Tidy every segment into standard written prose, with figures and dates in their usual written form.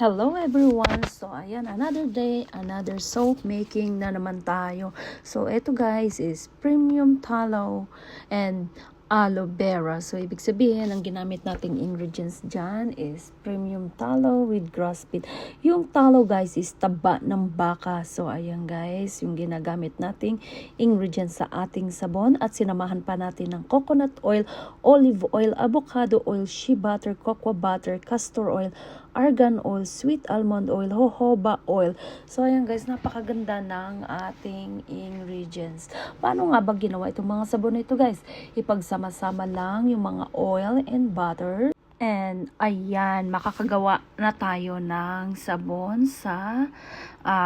Hello everyone! So ayan, another day, another soap making na naman tayo. So ito guys is premium tallow and aloe vera. So ibig sabihin, ang ginamit nating ingredients dyan is premium tallow with grass seed. Yung tallow guys is taba ng baka. So ayan guys, yung ginagamit nating ingredients sa ating sabon. At sinamahan pa natin ng coconut oil, olive oil, avocado oil, shea butter, cocoa butter, castor oil, argan oil, sweet almond oil, jojoba oil. So ayan guys, napakaganda ng ating ingredients. Paano nga ba ginawa itong mga sabon na ito guys? Ipagsama-sama lang yung mga oil and butter. And ayan, makakagawa na tayo ng sabon sa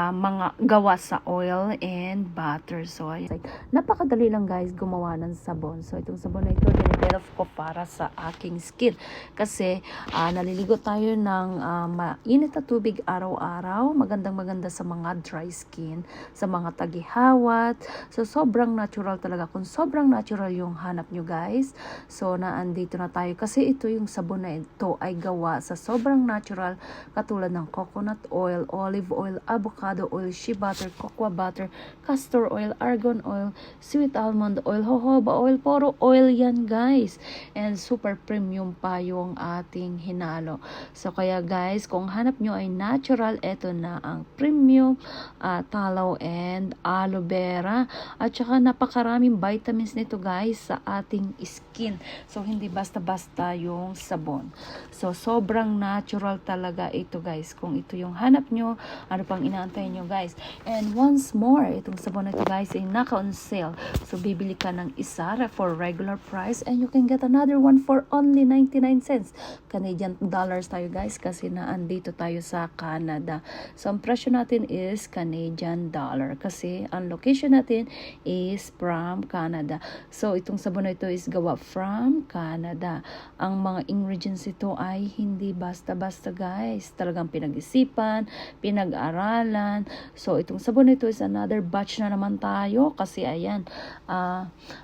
mga gawa sa oil and butter. So ayan, napakadali lang guys gumawa ng sabon. So itong sabon na ito, dinevelop ko para sa aking skin. Kasi naliligo tayo ng mainit na tubig araw-araw. Magandang-maganda sa mga dry skin, sa mga tagihawat. So sobrang natural talaga. Kung sobrang natural yung hanap nyo guys, so naandito na tayo. Kasi ito yung sabon na ito ay gawa sa sobrang natural, katulad ng coconut oil, olive oil, avocado oil, shea butter, cocoa butter, castor oil, argan oil, sweet almond oil, jojoba oil, puro oil yan guys. And super premium pa yung ating hinalo. So kaya guys, kung hanap nyo ay natural, eto na ang premium tallow and aloe vera. At saka napakaraming vitamins nito guys sa ating skin. So hindi basta-basta yung sabon. So sobrang natural talaga ito guys. Kung ito yung hanap nyo, ano pang inaantay nyo guys. And once more, itong sabon na ito guys ay naka-on sale. So bibili ka ng isa for regular price and you can get another one for only 99 cents. Canadian dollars tayo guys kasi naandito tayo sa Canada. So ang presyo natin is Canadian dollar kasi ang location natin is from Canada. So itong sabon na ito is gawa from Canada. Ang mga ingredients ito ay hindi basta-basta guys. Talagang pinag-isipan, pinag-aralan. So itong sabon na ito is another batch na naman tayo kasi ayan,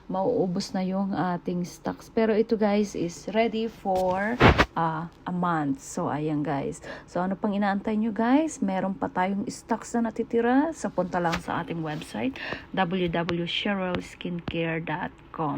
mauubos na yung ating stocks. Pero ito guys is ready for a month. So ayan guys. So ano pang inaantay nyo guys? Meron pa tayong stocks na natitira. So punta lang sa ating website www.cherylskincare.com.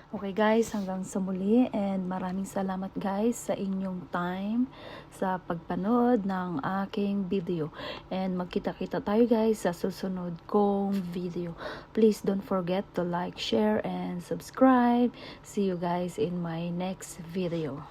Okay guys, hanggang sa muli and maraming salamat guys sa inyong time sa pagpanood ng aking video. And magkita-kita tayo guys sa susunod kong video. Please don't forget to like, share, and subscribe. See you guys in my next video.